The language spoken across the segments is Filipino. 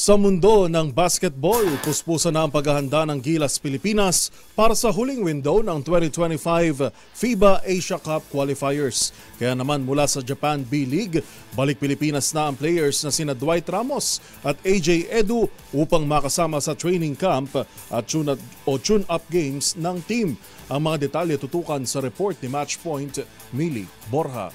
Sa mundo ng basketball, puspusan na ang paghahanda ng Gilas Pilipinas para sa huling window ng 2025 FIBA Asia Cup Qualifiers. Kaya naman mula sa Japan B-League, balik Pilipinas na ang players na sina Dwight Ramos at AJ Edu upang makasama sa training camp at tune-up games ng team. Ang mga detalye tutukan sa report ni Matchpoint, Mili Borja.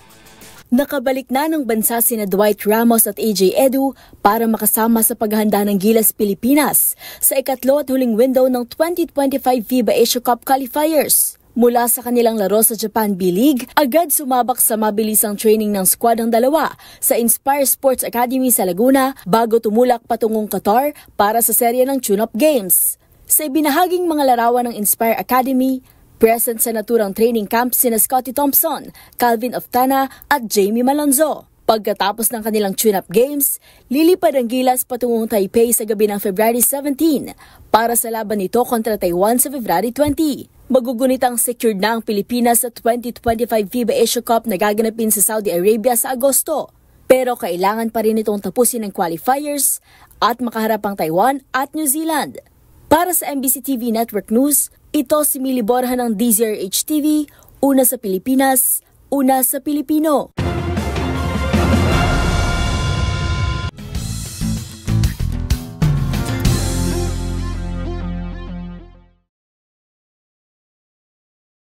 Nakabalik na ng bansa sina Dwight Ramos at AJ Edu para makasama sa paghahanda ng Gilas Pilipinas sa ikatlo at huling window ng 2025 FIBA Asia Cup Qualifiers. Mula sa kanilang laro sa Japan B-League, agad sumabak sa mabilisang training ng squad ng dalawa sa Inspire Sports Academy sa Laguna bago tumulak patungong Qatar para sa serye ng tune-up games. Sa ibinahaging mga larawan ng Inspire Academy, present sa naturang training camp sina Scottie Thompson, Calvin Oftana at Jamie Malonzo. Pagkatapos ng kanilang tune-up games, lilipad ang Gilas patungong Taipei sa gabi ng February 17 para sa laban nito kontra Taiwan sa February 20. Magugunitang secured na ang Pilipinas sa 2025 FIBA Asia Cup na gaganapin sa Saudi Arabia sa Agosto. Pero kailangan pa rin itong tapusin ng qualifiers at makaharap ang Taiwan at New Zealand. Para sa MBC TV Network News, ito si Mili Borja ng DZRH TV, una sa Pilipinas, una sa Pilipino.